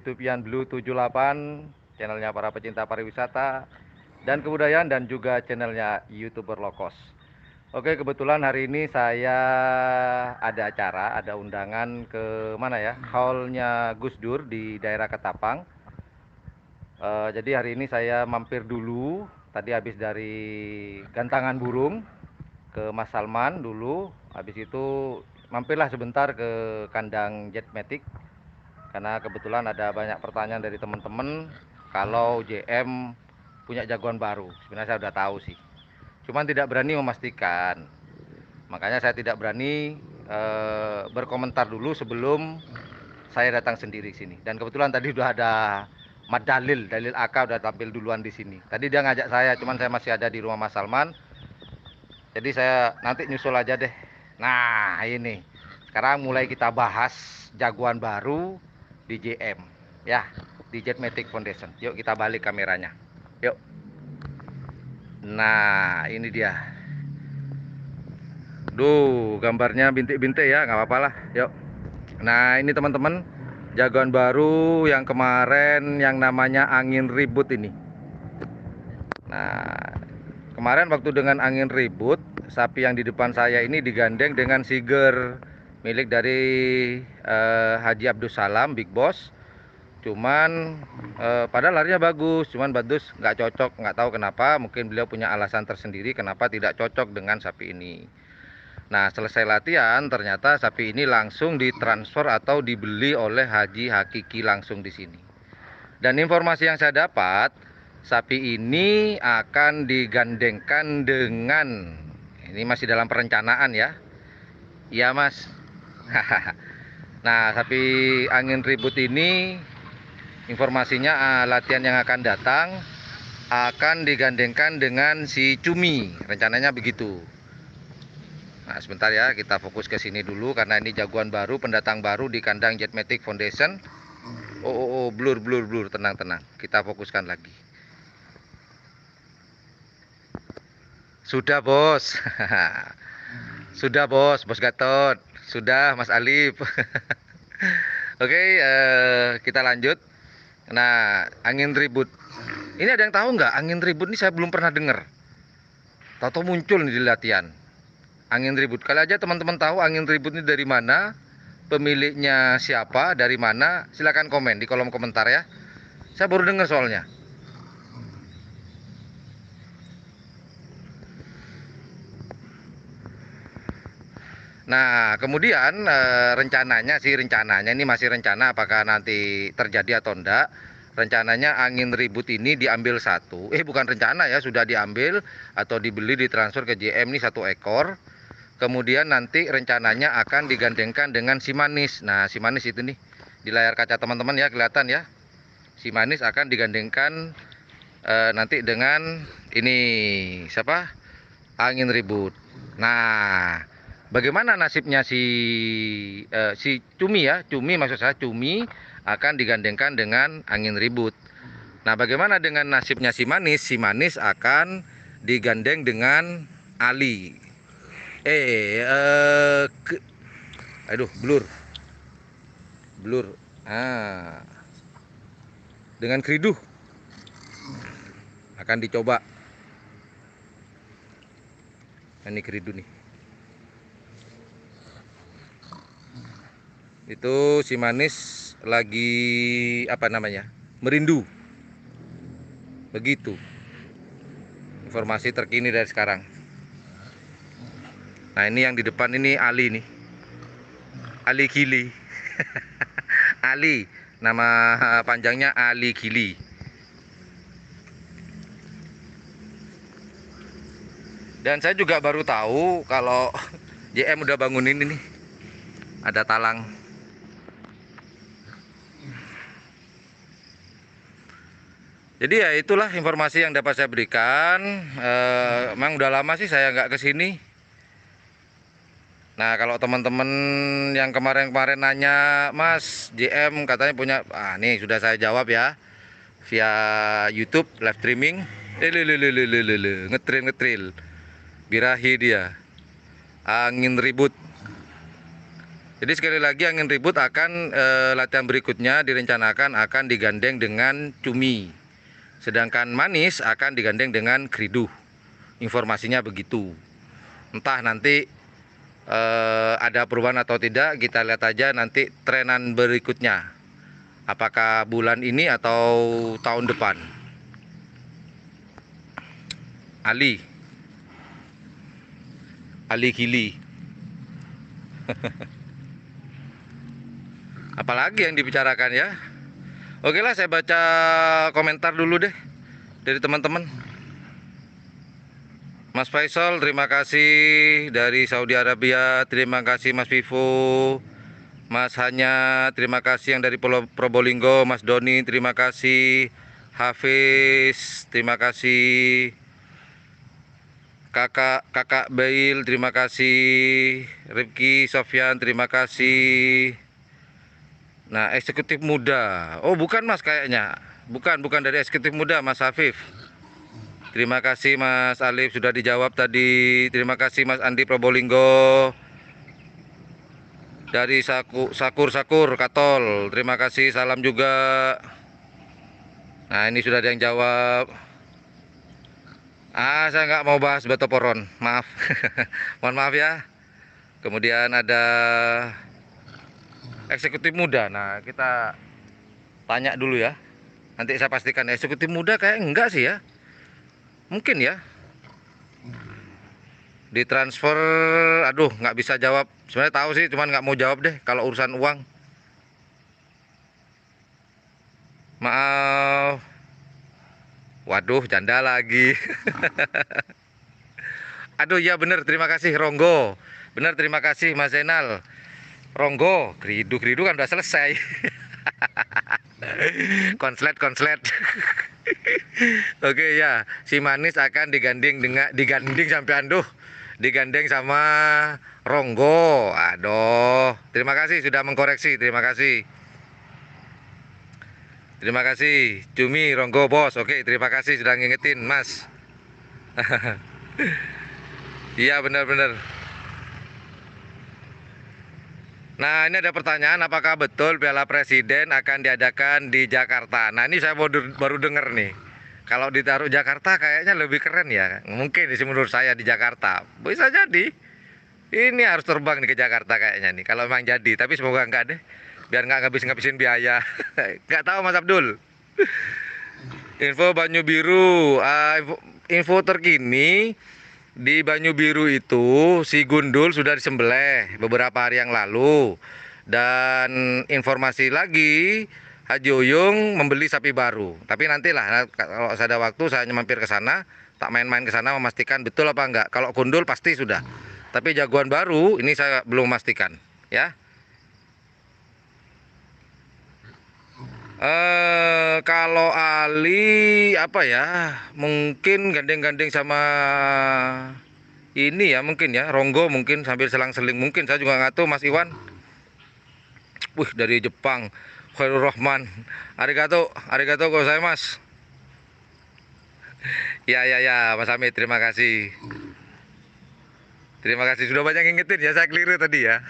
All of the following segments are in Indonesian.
YouTube Yan Blue 78, channelnya para pecinta pariwisata dan kebudayaan, dan juga channelnya YouTuber Low Cost. Oke, kebetulan hari ini saya ada acara, ada undangan ke mana ya? Hallnya Gus Dur di daerah Ketapang. Jadi hari ini saya mampir dulu. Tadi habis dari Gantangan Burung ke Mas Salman dulu. Habis itu mampirlah sebentar ke kandang Jetmatic. Karena kebetulan ada banyak pertanyaan dari teman-teman kalau JM punya jagoan baru. Sebenarnya saya udah tahu sih, cuman tidak berani memastikan. Makanya saya tidak berani berkomentar dulu sebelum saya datang sendiri sini. Dan kebetulan tadi udah ada Mat Dalil AK udah tampil duluan di sini. Tadi dia ngajak saya, cuman saya masih ada di rumah Mas Salman. Jadi saya nanti nyusul aja deh. Nah ini, sekarang mulai kita bahas jagoan baru di JM ya, di Jetmatic Foundation. Yuk kita balik kameranya, yuk. Nah ini dia. Duh, gambarnya bintik-bintik ya, nggak apa-apa lah. Yuk. Nah ini teman-teman, jagoan baru yang kemarin yang namanya Angin Ribut ini. Nah, kemarin waktu dengan Angin Ribut, sapi yang di depan saya ini digandeng dengan Siger milik dari Haji Abdus Salam, Big Boss. Cuman padahal larinya bagus, cuman Badus nggak cocok, nggak tahu kenapa. Mungkin beliau punya alasan tersendiri kenapa tidak cocok dengan sapi ini. Nah, selesai latihan ternyata sapi ini langsung ditransfer atau dibeli oleh Haji Hakiki langsung di sini. Dan informasi yang saya dapat, sapi ini akan digandengkan dengan, ini masih dalam perencanaan ya. Iya Mas. Nah, sapi Angin Ribut ini informasinya latihan yang akan datang akan digandengkan dengan si Cumi. Rencananya begitu. Nah, sebentar ya, kita fokus ke sini dulu karena ini jagoan baru, pendatang baru di kandang Jetmatic Foundation. Blur, tenang. Kita fokuskan lagi. Sudah, Bos. Sudah, Bos Gatot. Sudah, Mas Alif. Oke, kita lanjut. Nah, Angin Ribut. Ini ada yang tahu nggak? Angin Ribut ini saya belum pernah dengar. Tahu muncul nih di latihan. Angin Ribut. Kali aja teman-teman tahu Angin Ribut ini dari mana, pemiliknya siapa, dari mana, silahkan komen di kolom komentar ya. Saya baru dengar soalnya. Nah, kemudian rencananya ini masih rencana, apakah nanti terjadi atau enggak. Rencananya Angin Ribut ini diambil satu. Bukan rencana ya, sudah diambil atau dibeli, ditransfer ke JM ini 1 ekor. Kemudian nanti rencananya akan digandengkan dengan si Manis. Nah, si Manis itu nih di layar kaca teman-teman ya, kelihatan ya. Si Manis akan digandengkan nanti dengan ini siapa? Angin Ribut. Nah, bagaimana nasibnya si Cumi ya? Cumi, maksud saya Cumi akan digandengkan dengan Angin Ribut. Nah, bagaimana dengan nasibnya si Manis? Si Manis akan digandeng dengan Ali. Aduh, blur. Dengan Kriduh akan dicoba. Ini Kriduh nih. Itu si Manis lagi apa namanya? Merindu. Begitu. Informasi terkini dari sekarang. Nah, ini yang di depan ini Ali nih. Ali Gili. Ali, nama panjangnya Ali Gili. Dan saya juga baru tahu kalau JM udah bangun ini nih. Ada talang. Jadi ya itulah informasi yang dapat saya berikan. Emang udah lama sih saya nggak kesini. Nah, kalau teman-teman yang kemarin-kemarin nanya, Mas, JM katanya punya, nih sudah saya jawab ya via YouTube live streaming. Ngetril, birahi dia. Angin Ribut. Jadi sekali lagi angin ribut akan latihan berikutnya direncanakan akan digandeng dengan cumi. Sedangkan manis akan digandeng dengan kriduh. Informasinya begitu. Entah nanti ada perubahan atau tidak, kita lihat aja nanti trenan berikutnya. Apakah bulan ini atau tahun depan. Ali Gili. Apalagi yang dibicarakan ya. Oke lah, saya baca komentar dulu deh dari teman-teman. Mas Faisal, terima kasih dari Saudi Arabia. Terima kasih Mas Vivo. Mas Hanya, terima kasih yang dari Probolinggo. Mas Doni, terima kasih. Hafiz, terima kasih. Kakak Bail, terima kasih. Rifki Sofyan, terima kasih. Nah, eksekutif muda. Oh, bukan Mas kayaknya. Bukan dari eksekutif muda, Mas Hafif. Terima kasih Mas Alif sudah dijawab tadi. Terima kasih Mas Andi Probolinggo. Dari Sakur Katol. Terima kasih, salam juga. Nah, ini sudah ada yang jawab. Saya nggak mau bahas Batoporon, maaf. Mohon maaf ya. Kemudian ada eksekutif muda. Nah, kita tanya dulu ya. Nanti saya pastikan eksekutif muda kayak enggak sih ya. Mungkin ya. Ditransfer, aduh nggak bisa jawab. Sebenarnya tahu sih, cuman nggak mau jawab deh kalau urusan uang. Maaf. Waduh, janda lagi. Aduh, ya bener, terima kasih Ronggo. Bener, terima kasih Mas Zainal. Ronggo, kridu kan udah selesai. Konslet. Oke ya, si manis akan digandeng sampai anduh. Digandeng sama Ronggo. Aduh, terima kasih sudah mengkoreksi, terima kasih. Terima kasih, Cumi Ronggo bos. Oke, terima kasih sudah ngingetin, Mas. Iya, benar-benar. Nah, ini ada pertanyaan, apakah betul Piala Presiden akan diadakan di Jakarta? Nah, ini saya baru dengar nih. Kalau ditaruh Jakarta kayaknya lebih keren ya. Mungkin sih menurut saya di Jakarta. Bisa jadi. Ini harus terbang nih ke Jakarta kayaknya nih. Kalau memang jadi, tapi semoga enggak deh. Biar nggak ngabisin biaya. Nggak tahu Mas Abdul. Info Banyu Biru, info terkini di Banyu Biru itu si gundul sudah disembelih beberapa hari yang lalu. Dan informasi lagi Haji Uyung membeli sapi baru. Tapi nantilah kalau ada waktu saya mampir ke sana, tak main-main ke sana memastikan betul apa enggak. Kalau gundul pasti sudah. Tapi jagoan baru ini saya belum memastikan, ya. Kalau Ali apa ya? Mungkin gandeng-gandeng sama ini ya, mungkin ya Ronggo, mungkin sambil selang-seling, mungkin saya juga nggak tahu Mas Iwan. Wih, dari Jepang, Khairul Rahman. Arigato gozaimasu. Ya Mas Amit, terima kasih. Terima kasih sudah banyak ngingetin ya, saya keliru tadi ya.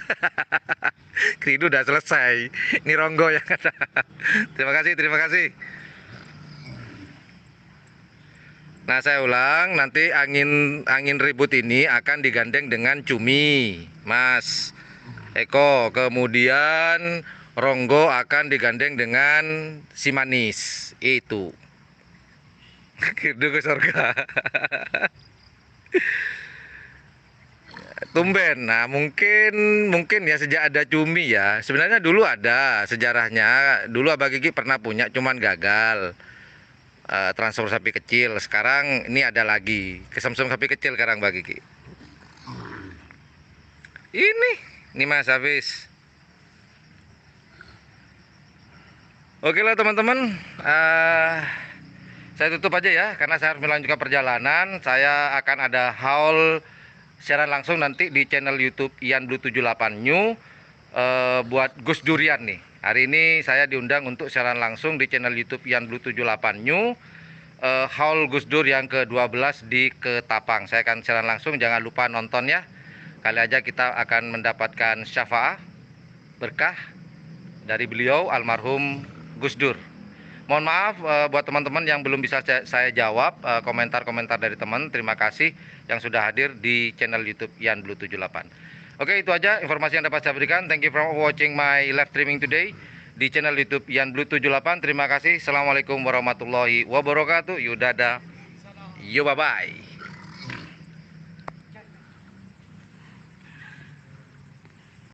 Kridu udah selesai. Ini Ronggo yang ada. Terima kasih. Nah, saya ulang, nanti angin ribut ini akan digandeng dengan cumi, Mas Eko. Kemudian Ronggo akan digandeng dengan si manis. Itu. Kridu ke surga. Tumben. Nah, mungkin ya sejak ada cumi ya. Sebenarnya dulu ada sejarahnya. Dulu Abah Gigi pernah punya, cuman gagal. Transfer sapi kecil. Sekarang ini ada lagi. Kesemsem sapi kecil sekarang Abah Gigi. Ini Mas Hafiz. Oke lah teman-teman. Saya tutup aja ya, karena saya harus melanjutkan perjalanan. Saya akan ada haul siaran langsung nanti di channel YouTube Ian Blue 78 New buat Gus Durian nih. Hari ini saya diundang untuk siaran langsung di channel YouTube Ian Blue 78 New haul Gus Dur yang ke-12 di Ketapang. Saya akan siaran langsung, jangan lupa nonton ya. Kali aja kita akan mendapatkan syafaat berkah dari beliau almarhum Gus Dur. Mohon maaf buat teman-teman yang belum bisa saya jawab komentar-komentar dari teman. Terima kasih yang sudah hadir di channel YouTube Yan Blue 78. Oke, itu aja informasi yang dapat saya berikan. Thank you for watching my live streaming today di channel YouTube Yan Blue 78. Terima kasih. Assalamualaikum warahmatullahi wabarakatuh. Yuk dadah. Yuk bye-bye.